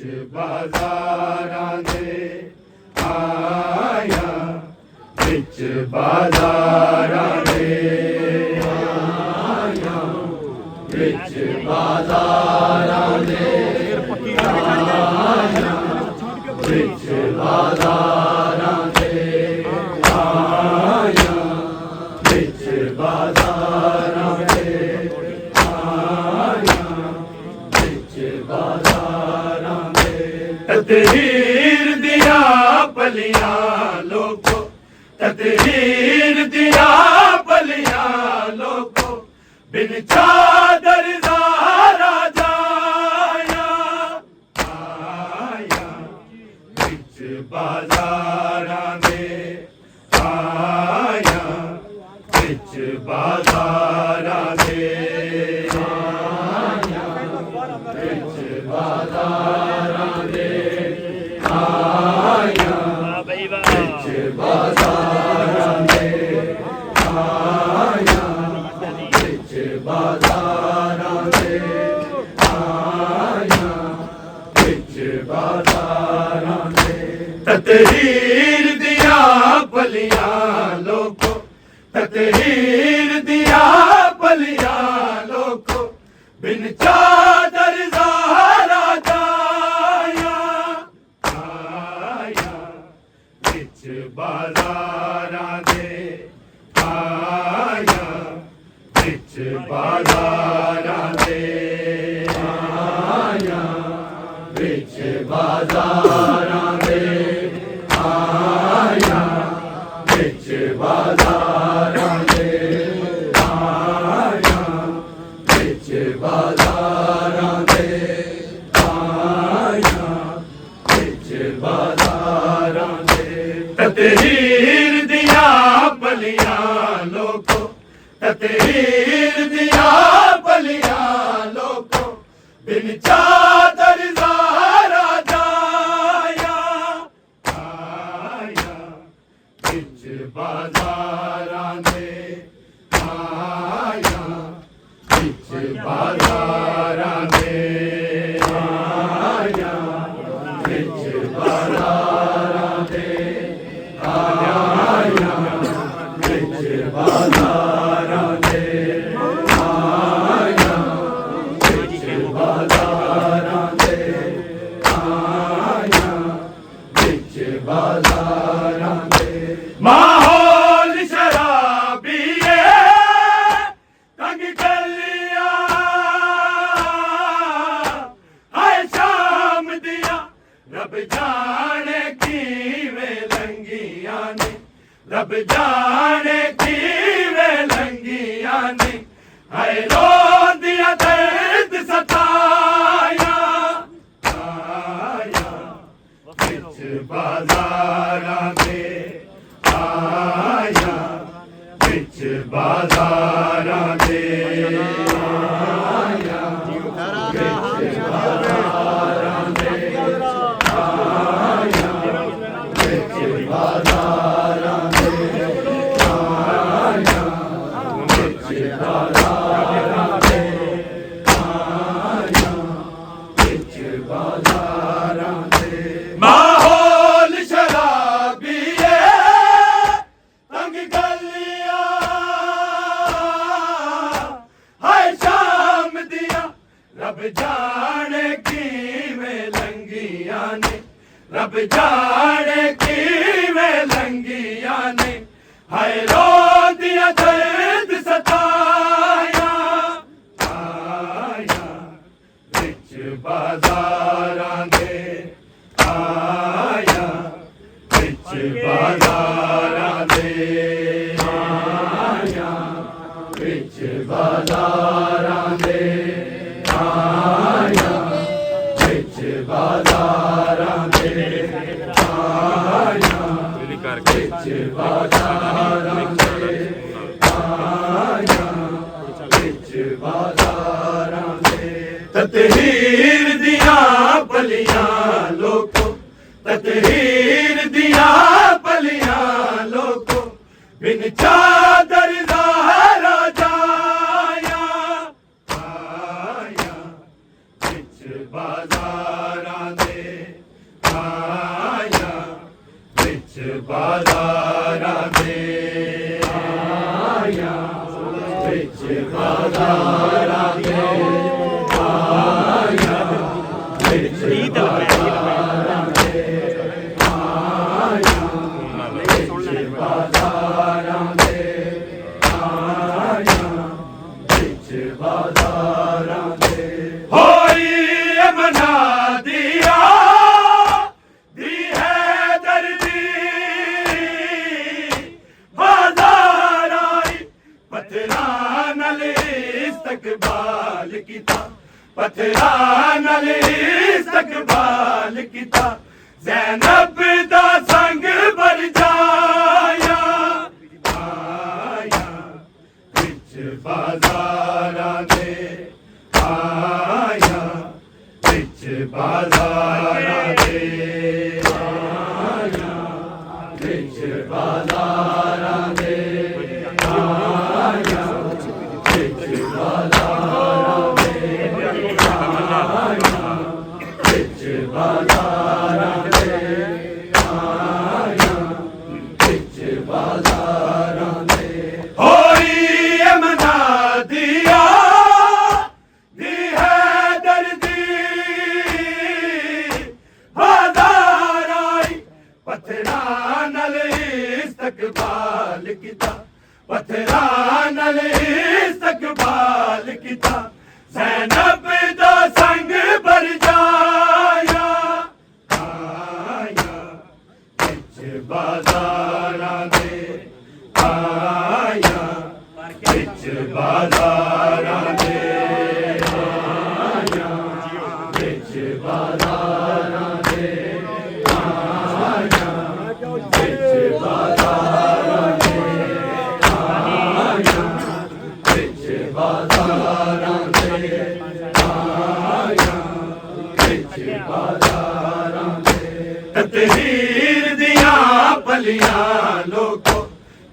ਬਾਜ਼ਾਰਾਂ ਦੇ ਆਇਆ ਵਿੱਚ ਬਾਜ਼ਾਰਾਂ ਦੇ ਆਇਆ ਵਿੱਚ ਬਾਜ਼ਾਰਾਂ ਦੇ ਆਇਆ ਵਿੱਚ ਬਾਜ਼ਾਰਾਂ ਦੇ ਆਇਆ ਵਿੱਚ ਬਾਜ਼ਾਰਾਂ ਦੇ ਆਇਆ ਵਿੱਚ ਬਾਜ਼ਾਰਾਂ ਦੇ ਤਤਹੀਰ ਦੀਆਂ ਪਲੀਆਂ ਲੋਕੋ ਤਤਹੀਰ ਦੀਆਂ ਪਲੀਆਂ ਲੋਕੋ ਬਿਨ ਚਾਦਰ ਦਾ ਰਾਜਾਇਆ ਆਇਆ ਵਿੱਚ ਬਾਜ਼ਾਰਾਂ ਦੇ ਆਇਆ ਵਿੱਚ ਬਾਜ਼ਾਰਾਂ ਦੇ ਆਇਆ ਵਿੱਚ ਬਾਜ਼ਾਰਾਂ ਦੇ ਆਇਆ ਵਿੱਚ ਬਾਜ਼ਾਰਾਂ ਦੇ ਆਇਆ ਵਿੱਚ ਬਾਜ਼ਾਰਾਂ ਦੇ ਆਇਆ ਵਿੱਚ ਬਾਜ਼ਾਰਾਂ ਦੇ ਤਤਹੀਰ ਦੀਆਂ ਪਲੀਆਂ ਲੋਕੋ ਤਤਹੀਰ ਦੀਆਂ ਪਲੀਆਂ ਲੋਕੋ ਬਿਨ ਚਾਦਰ ਦਾ ਰਾਜਾਇਆ ਆਇਆ ਵਿੱਚ ਬਾਜ਼ਾਰਾਂ ਦੇ ਆਇਆ ਵਿੱਚ ਬਾਜ਼ਾਰਾਂ ਦੇ ਆਇਆ ਵਿੱਚ ਬਾਜ਼ਾਰਾਂ ਦੇ ਆਇਆ ਵਿੱਚ ਬਾਜ਼ਾਰਾਂ ਦੇ ਆਇਆ ਵਿੱਚ ਬਾਜ਼ਾਰਾਂ ਦੇ ਆਇਆ ਵਿੱਚ ਬਾਜ਼ਾਰਾਂ ਦੇ ਤਤਹੀਰ ਦੀਆਂ ਪਲੀਆਂ ਲੋਕੋ ਤਤਹੀਰ ਦੀਆਂ ਪਲੀਆਂ ਲੋਕੋ ਬਿਨ ਚਾਦਰ ਦਾ ਰਾਜਾਇਆ ਆਇਆ ਵਿੱਚ ਬਾਜ਼ਾਰਾਂ ਦੇ ਆਇਆ ਵਿੱਚ ਬਾਜ਼ਾਰਾਂ ਦੇ ਆਇਆ ਵਿੱਚ ਬਾਜ਼ਾਰਾਂ ਦੇ ਆਇਆ ਵਿੱਚ ਬਾਜ਼ਾਰਾਂ ਦੇ ਆਇਆ ਵਿੱਚ ਬਾਜ਼ਾਰਾਂ ਦੇ ਆਇਆ ਵਿੱਚ ਬਾਜ਼ਾਰਾਂ ਦੇ ਮਾਹੌਲ ਸ਼ਰਾਬੀਏ ਤੰਗ ਗਲੀਆਂ ਹਾਏ ਸ਼ਾਮ ਦੀਆਂ ਰੱਬ ਜਾਣੇ ਕਿਵੇਂ ਲੰਗੀਆਂ ਨੇ ਰੱਬ ਜਾਣੇ ਕਿਵੇਂ ਲੰਗੀਆਂ ਨੇ ਹਾਏ ਰੋਂਦੀਆਂ ਦਰਦ ਸਤਾਇਆ ਆਇਆ ਵਿੱਚ ਬਾਜ਼ਾਰਾਂ ਦੇ ਆਇਆ ਵਿੱਚ ਬਾਜ਼ਾਰਾਂ ਦੇ ਆਇਆ ਵਿੱਚ ਬਾਜ਼ਾਰਾਂ ਦੇ ਆਇਆ ਵਿੱਚ ਬਾਜ਼ਾਰਾਂ ਦੇ ਆਇਆ ਵਿੱਚ ਬਾਜ਼ਾਰਾਂ ਦੇ ਆਇਆ ਵਿੱਚ ਬਾਜ਼ਾਰਾਂ ਦੇ ਮਾਹੌਲ ਸ਼ਰਾਬੀਏ ਤੰਗ ਗਲੀਆਂ ਹਾਏ ਸ਼ਾਮ ਦੀਆਂ ਰੱਬ ਜਾਣੇ ਕਿਵੇਂ ਲੰਗੀਆਂ ਨੇ ਰੱਬ ਜਾਣੇ ਕਿਵੇਂ ਲੰਗੀਆਂ ਨੇ ਹਾਏ ਰੋਂਦੀਆਂ ਦਰਦ ਸਤਾਇਆ ਆਇਆ ਵਿੱਚ ਬਾਜ਼ਾਰਾਂ ਦੇ ਆਇਆ ਵਿੱਚ ਬਾਜ਼ਾਰਾਂ ਦੇ ਆਇਆ ਵਿੱਚ ਬਾਜ਼ਾਰਾਂ ਦੇ ਆਇਆ ਵਿੱਚ ਬਾਜ਼ਾਰਾਂ ਦੇ ਆਇਆ ਵਿੱਚ ਬਾਜ਼ਾਰਾਂ ਦੇ ਆਇਆ ਵਿੱਚ ਬਾਜ਼ਾਰਾਂ ਦੇ ਤਤਹੀਰ ਦੀਆਂ ਪਲੀਆਂ ਲੋਕੋ ਤਤਹੀਰ ਦੀਆਂ ਪਲੀਆਂ ਲੋਕੋ ਬਿਨ ਚਾਦਰ ਦਾ ਰਾਜਾਇਆ ਆਇਆ ਵਿੱਚ ਬਾਜ਼ਾਰਾਂ ਦੇ ਬਾਜ਼ਾਰਾਂ ਦੇ ਆਇਆ ਵਿੱਚ ਬਾਜ਼ਾਰਾਂ ਦੇ ਆਇਆ ਵਿੱਚ ਬਾਜ਼ਾਰਾਂ ਦੇ ਆਇਆ ਵਿੱਚ ਬਾਜ਼ਾਰਾਂ ਦੇ ਹੋਈ ਅਮਨਾ ਦਿਆ ਦੀ ਹੈ ਦਰਦੀ ਬਾਜ਼ਾਰ ਆਈ ਪੱਥਰਾਂ ਨਾਲ ਇਸਤਕਬਾਲ ਕੀਤਾ ਪੱਥਰਾਂ ਨਾਲ ਇਸਤਕਬਾਲ ਕੀਤਾ ਜ਼ੈਨਬ ਦਾ ਸੰਗ ਭਰ ਜਾਇਆ ਆਇਆ ਵਿੱਚ ਬਾਜ਼ਾਰਾਂ ਦੇ ਆਇਆ ਵਿੱਚ ਬਾਜ਼ਾਰਾਂ ਦੇ ਆਇਆ ਵਿੱਚ ਬਾਜ਼ਾਰਾਂ ਦੇ ਆਇਆ ਵਿੱਚ ਬਾਜ਼ਾਰਾਂ ਦੇ ਆਇਆ ਵਿੱਚ ਬਾਜ਼ਾਰਾਂ ਦੇ ਆਇਆ ਵਿੱਚ ਬਾਜ਼ਾਰਾਂ ਦੇ ਹੋਈ ਅਮਨਾ ਦਿਆ ਦੀ ਹੈ ਦਰਦੀ ਬਾਜ਼ਾਰ ਆਈ ਪੱਥਰਾਂ ਨਾਲ ਇਸਤਕਬਾਲ ਕੀਤਾ ਪੱਥਰਾਂ ਨਾਲ ਇਸਤਕਬਾਲ ਕੀਤਾ ਜ਼ੈਨਬ ਦਾ ਸੰਗ ਭਰ ਜਾਇਆ ਆਇਆ ਵਿੱਚ ਬਾਜ਼ਾਰਾਂ ਦੇ ਆਇਆ ਵਿੱਚ ਬਾਜ਼ਾਰਾਂ ਦੇ ਆਇਆ ਵਿੱਚ ਬਾਜ਼ਾਰਾਂ ਦੇ ਆਇਆ ਵਿੱਚ ਬਾਜ਼ਾਰਾਂ ਦੇ ਆਇਆ ਵਿੱਚ ਬਾਜ਼ਾਰਾਂ ਦੇ ਆਇਆ ਵਿੱਚ ਬਾਜ਼ਾਰਾਂ ਦੇ ਤਤਹੀਰ ਦੀਆਂ ਪਲੀਆਂ ਲੋਕੋ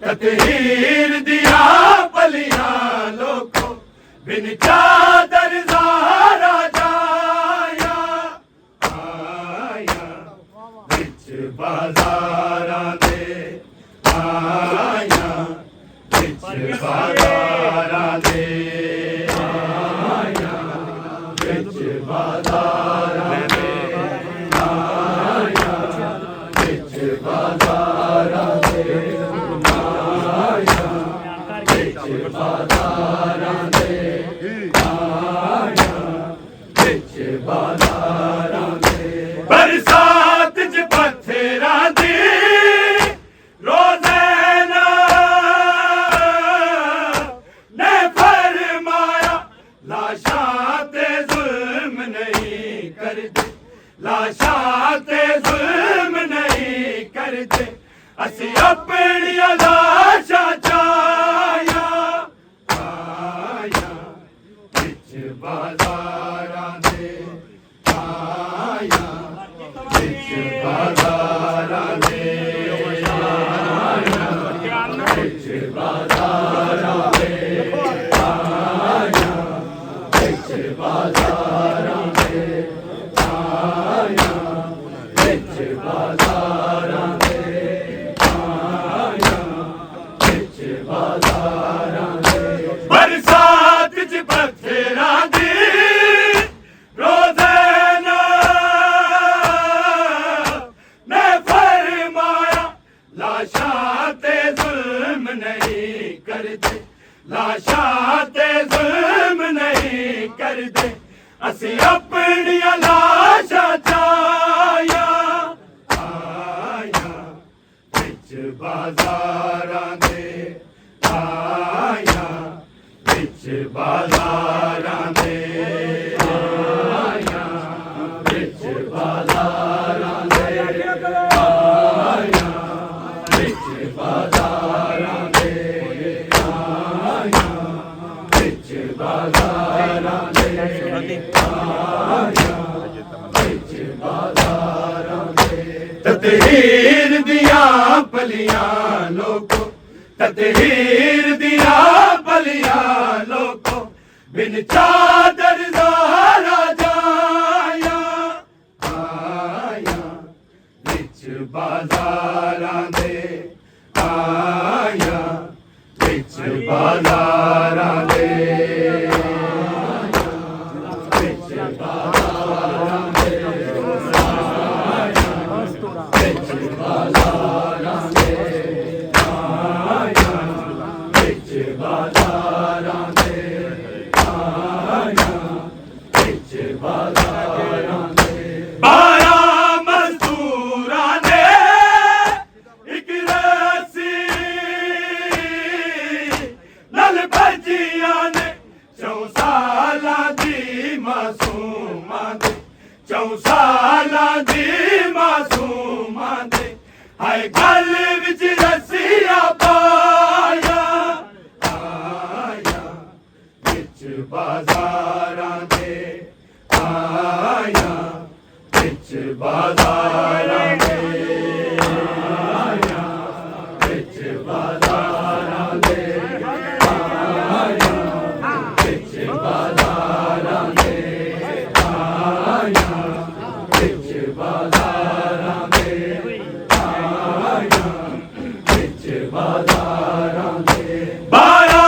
ਤਤਹੀਰ ਦੀਆਂ ਪਲੀਆਂ ਲੋਕੋ ਬਿਨ ਚਾਦਰ ਜ਼ਾਰਾ ਜਾਇਆ ਆਇਆ ਵਿੱਚ ਬਾਜ਼ਾਰਾਂ ਦੇ ਆਇਆ ਵਿੱਚ ਬਾਜ਼ਾਰਾਂ ਦੇ ਆਇਆ ਵਿੱਚ ਬਾਜ਼ਾਰਾਂ ਦੇ ਆਇਆ ਵਿੱਚ ਬਾਜ਼ਾਰਾਂ ਦੇ ਆਇਆ ਵਿੱਚ ਬਾਜ਼ਾਰਾਂ ਦੇ ਆਇਆ ਵਿੱਚ ਬਾਜ਼ਾਰਾਂ ਦੇ ਬਰਸਾਤ ਚ ਪੱਥਰਾਂ ਦੀ ਰੋਜ਼ਾਨਾ ਨੇ ਫਰਮਾਇਆ ਲਾਸ਼ਾਂ ਤੇ ਜ਼ੁਲਮ ਨਹੀਂ ਕਰਦੇ ਲਾਸ਼ਾਂ ਤੇ ਜ਼ੁਲਮ ਨਹੀਂ ਕਰਦੇ ਅਸੀਂ ਆਪਣੀਆਂ ਲਾਸ਼ਾਂ ਚਾਇਆ ਆਇਆ ਵਿੱਚ ਬਾਜ਼ਾਰਾਂ ਦੇ ਆਇਆ ਵਿੱਚ ਬਾਜ਼ਾਰਾਂ ਦੇ ਆਇਆ ਵਿੱਚ ਬਾਜ਼ਾਰਾਂ ਦੇ ਆਇਆ ਵਿੱਚ ਬਾਜ਼ਾਰਾਂ ਦੇ ਆਇਆ ਵਿੱਚ ਬਾਜ਼ਾਰਾਂ ਦੇ ਆਇਆ ਵਿੱਚ ਬਾਜ਼ਾਰਾਂ ਦੇ ਬਰਸਾਤ ਚ ਪੱਥਰਾਂ ਦੀ ਰੋਜ਼ਾਨਾ ਨੇ ਫਰਮਾਇਆ ਲਾਸ਼ਾਂ ਤੇ ਜ਼ੁਲਮ ਨਹੀਂ ਕਰਦੇ ਲਾਸ਼ਾਂ ਤੇ ਜ਼ੁਲਮ ਨਹੀਂ ਕਰਦੇ ਅਸੀਂ ਆਪਣੀਆਂ ਲਾਸ਼ਾਂ ਚਾਇਆ ਆਇਆ ਵਿੱਚ ਬਾਜ਼ਾਰਾਂ ਦੇ ਆਇਆ ਵਿੱਚ ਬਾਜ਼ਾਰਾਂ ਦੇ ਆਇਆ ਵਿੱਚ ਬਾਜ਼ਾਰਾਂ ਦੇ ਆਇਆ ਵਿੱਚ ਬਾਜ਼ਾਰਾਂ ਦੇ ਆਇਆ ਵਿੱਚ ਬਾਜ਼ਾਰਾਂ ਦੇ ਆਇਆ ਵਿੱਚ ਬਾਜ਼ਾਰਾਂ ਦੇ ਤਤਹੀਰ ਦੀਆਂ ਪਲੀਆਂ ਲੋਕੋ ਤਤਹੀਰ ਦੀਆਂ ਪਲੀਆਂ ਲੋਕੋ ਬਿਨ ਚਾਦਰ ਜ਼ਾਰਾ ਜਾਇਆ ਆਇਆ ਵਿੱਚ ਬਾਜ਼ਾਰਾਂ ਦੇ ਆਇਆ ਵਿੱਚ ਬਾਜ਼ਾਰਾਂ ਦੇ ਬਾਜ਼ਾਰਾਂ ਦੇ 12 ਮਜ਼ਦੂਰਾਂ ਨੇ ਇੱਕ ਰੱਸੀ ਨਾਲ ਭੱਜੀਆਂ ਨੇ 4 ਸਾਲਾਂ ਦੀ ਮਾਸੂਮਾਂ ਦੇ 4 ਸਾਲਾਂ ਦੀ ਮਾਸੂਮਾਂ ਦੇ ਹਾਏ ਗਲ ਵਿੱਚ ਰੱਸੀਆਂ ਪਾਇਆ ਆਇਆ ਵਿੱਚ ਬਾਜ਼ਾਰਾਂ ਦੇ ਆਇਆ ਵਿੱਚ ਬਾਜ਼ਾਰਾਂ ਦੇ ਆਇਆ ਵਿੱਚ ਬਾਜ਼ਾਰਾਂ ਦੇ ਆਇਆ ਵਿੱਚ ਬਾਜ਼ਾਰਾਂ ਦੇ ਆਇਆ ਵਿੱਚ ਬਾਜ਼ਾਰਾਂ ਦੇ ਆਇਆ ਵਿੱਚ ਬਾਜ਼ਾਰਾਂ ਦੇ 12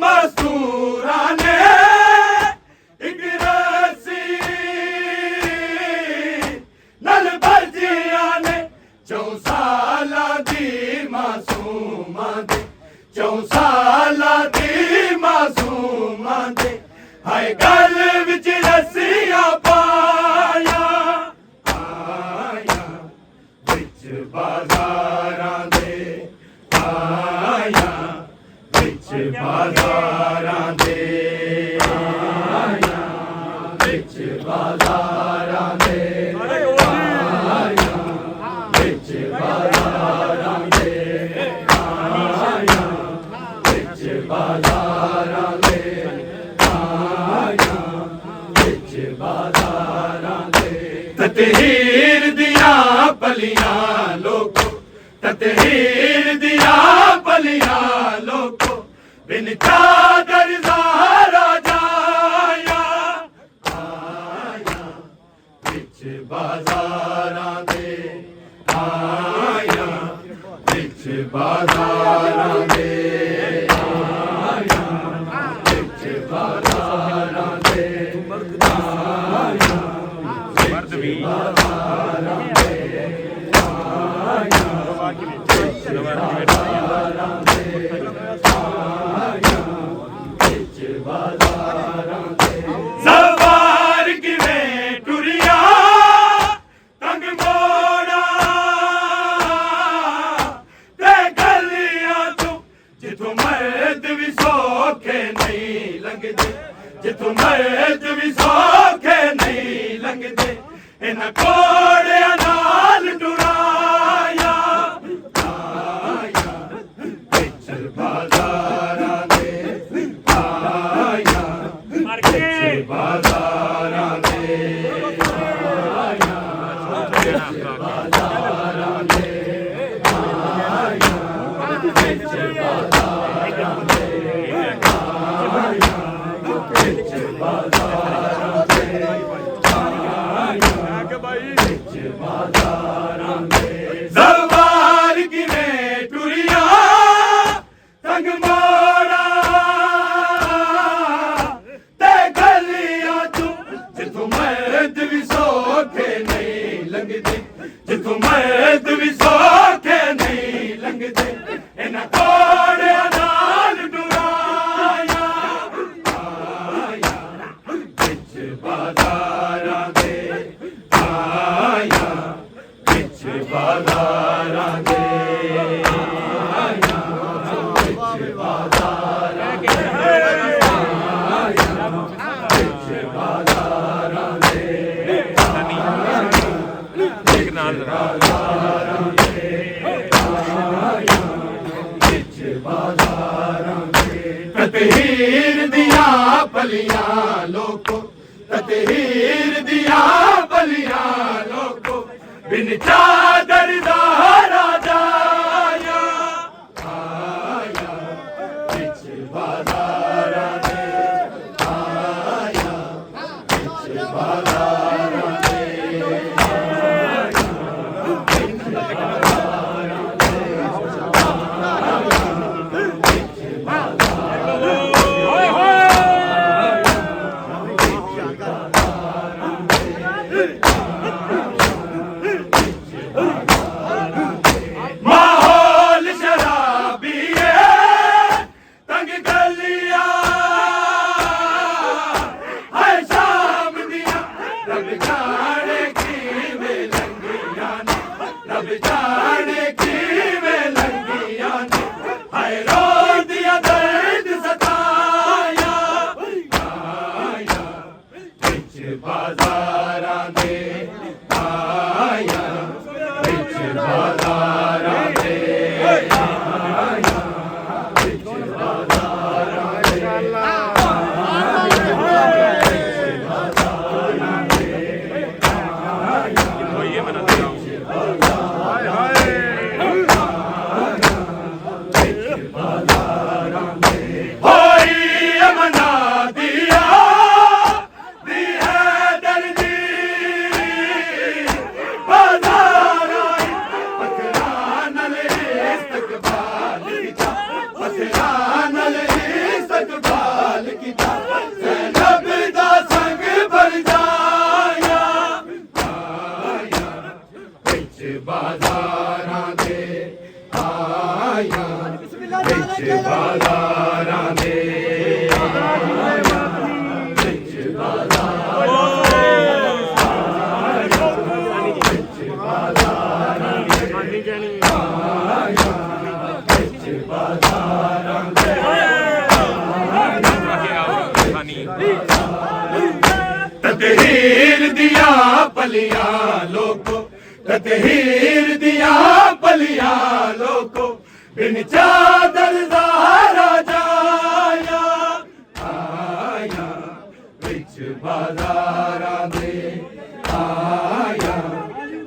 ਮਜ਼ਦੂਰਾਂ ਨੇ ਇੱਕ ਰੱਸੀ ਨਾਲ ਭੱਜੀਆਂ ਨੇ 4 ਸਾਲਾਂ ਦੀ ਮਾਸੂਮਾਂ ਦੇ 4 ਸਾਲਾਂ ਦੀ ਮਾਸੂਮਾਂ ਦੇ ਹਾਏ ਗਲ ਵਿੱਚ ਰੱਸੀਆਂ ਪਾਇਆ ਆਇਆ ਵਿੱਚ ਬਾਜ਼ਾਰਾਂ ਦੇ ਆਇਆ ਵਿੱਚ ਬਾਜ਼ਾਰਾਂ ਦੇ ਆਇਆ ਵਿੱਚ ਬਾਜ਼ਾਰਾਂ ਦੇ ਆਇਆ ਵਿੱਚ ਬਾਜ਼ਾਰਾਂ ਦੇ ਆਇਆ ਵਿੱਚ ਬਾਜ਼ਾਰਾਂ ਦੇ ਆਇਆ ਵਿੱਚ ਬਾਜ਼ਾਰਾਂ ਦੇ ਤਤਹੀਰ ਦੀਆਂ ਪਲੀਆਂ ਲੋਕੋ ਤਤਹੀਰ ਦੀਆਂ ਪਲੀਆਂ ਲੋਕੋ ਬਿਨ ਚਾਦਰ ਜ਼ਾਰਾ ਜਾਇਆ ਆਇਆ ਵਿੱਚ ਬਾਜ਼ਾਰਾਂ ਦੇ ਆਇਆ ਵਿੱਚ ਬਾਜ਼ਾਰਾਂ ਦੇ ਆਇਆ ਵਿੱਚ ਬਾਜ਼ਾਰਾਂ ਦੇ ਆਇਆ ਵਿੱਚ ਬਾਜ਼ਾਰਾਂ ਦੇ ਆਇਆ ਸਵਾਰ ਕਿਵੇਂ ਟੁਰਿਆ ਤੰਗ ਮੋੜਾ ਤੇ ਗਲੀਆਂ ਤੋਂ ਜਿੱਥੋਂ ਮਰਦ ਵੀ ਸੌਖੇ ਨਹੀਂ ਲੰਘਦੇ ਜਿੱਥੋਂ ਮਰਦ ਵੀ ਸੌਖੇ ਨਹੀਂ ਲੰਘਦੇ ਇਹਨਾਂ ਕੋੜਿਆਂ ਨਾਲ ਟੁਰਾਇਆ ਆਇਆ ਵਿੱਚ ਬਾਜ਼ਾਰਾਂ ਦੇ ਆਇਆ ਵਿੱਚ ਬਾਜ਼ਾਰਾਂ ਦੇ ਆਇਆ ਵਿੱਚ ਬਾਜ਼ਾਰਾਂ ਦੇ ਆਇਆ ਵਿੱਚ ਬਾਜ਼ਾਰਾਂ ਦੇ ਆਇਆ ਵਿੱਚ ਬਾਜ਼ਾਰਾਂ ਦੇ ਜ਼ਵਾਰ ਕਿਵੇਂ ਟੁਰਿਆ ਤੰਗ ਮੋੜਾ ਤੇ ਗਲੀਆਂ ਤੋਂ ਜਿੱਥੋਂ ਮਰਦ ਵੀ ਸੌਖੇ ਨਹੀਂ ਲੰਘਦੇ ਜਿੱਥੋਂ ਮਰਦ ਵੀ ਸੌਖੇ ਨਹੀਂ ਲੰਘਦੇ ਇਹਨਾਂ ਕੋੜਿਆਂ ਨਾਲ ਟੁਰਾਇਆ ਆਇਆ ਵਿੱਚ ਬਾਜ਼ਾਰਾਂ ਦੇ ਆਇਆ ਵਿੱਚ ਬਾਜ਼ਾਰਾਂ ਦੇ ਆਇਆ ਵਿੱਚ ਬਾਜ਼ਾਰਾਂ ਦੇ ਆਇਆ ਵਿੱਚ ਬਾਜ਼ਾਰਾਂ ਦੇ ਆਇਆ ਇੱਕ ਨਾਲ ਬਾਜ਼ਾਰਾਂ ਦੇ ਆਇਆ ਵਿੱਚ ਬਾਜ਼ਾਰਾਂ ਦੇ ਤਤਹੀਰ ਦੀਆਂ ਪਲੀਆਂ ਲੋਕੋ ਤਤਹੀਰ ਦੀਆਂ ਪਲੀਆਂ ਲੋਕੋ ਬਿਨ ਚਾਦਰ ਜ਼ਾਰਾ ਜਾਇਆ ਆਇਆ ਵਿੱਚ ਬਾਜ਼ਾਰਾਂ ਦੇ ਆਇਆ ਵਿੱਚ ਬਾਜ਼ਾਰਾਂ ਦੇ ਆਇਆ ਵਿੱਚ ਬਾਜ਼ਾਰਾਂ ਦੇ रब जाने किवें लंघियां ने, रब जाने किवें लंघियां ने, हाय रोंदियां दर्द सताया आया विच बाज़ारां दे आया विच बाज़ारां दे आया विच बाज़ारां दे होइए मैं नजर आऊं होई अमना दिया दी है दर्दी बाज़ार आई पथरान ले इस्तकबाल कीता पथरान ले इस्तकबाल कीता ज़ैनब दा संग भर जाया आया विच बाज़ारां दे आया विच बाज़ारां दे विच ततहीर दिया पलियां लोको ततहीर दिया पलियां लोको बिन चादर ज़हरा जाया आया विच बाज़ारां दे आया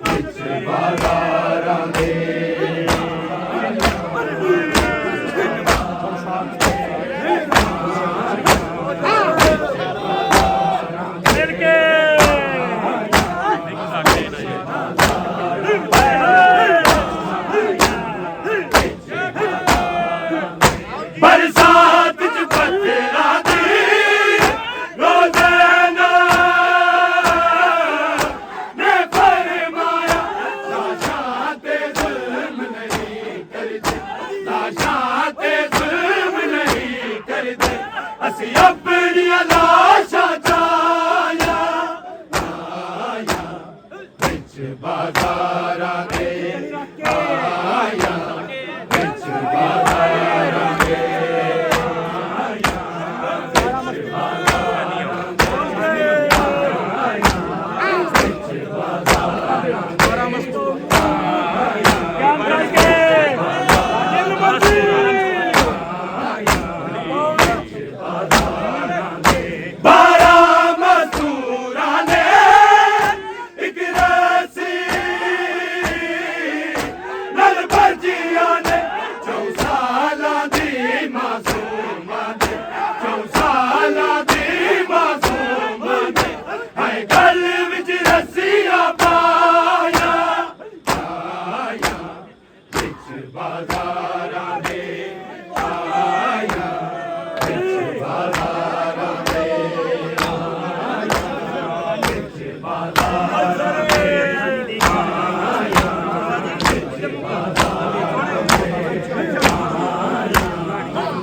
विच बाज़ारां दे बरसात च पत्थरां दी रोज़ाना ने फरमाया लाशां ते ज़ुल्म नहीं करदे लाशां ते ज़ुल्म नहीं करदे असीं अपनियां लाशां चाया आया विच बाज़ारां दे आया विच बाज़ारां दे बाज़ारां दे आया विच बाज़ारां दे आया विच बाज़ारां दे आया विच बाज़ारां दे आया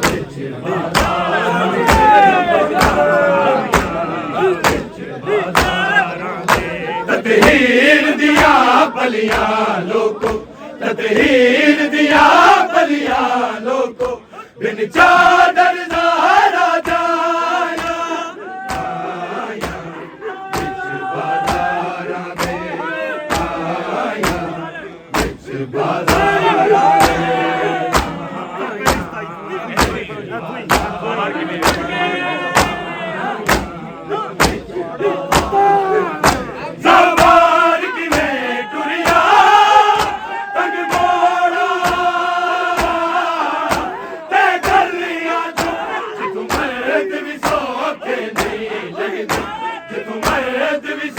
विच बाज़ारां दे विच बाज़ारां दे ततहीर दिया पलियां लोको ततहीर दिया पलियां लोको बिन चादर ज़हरा जाया आया विच बाज़ारां दे आया विच बाज़ारां दे ज़बान किवें टुरिया तंग मोड़ा ते गलियां चो जिथों मर्द भी सौखे नहीं लगदे जिथों मर्द भी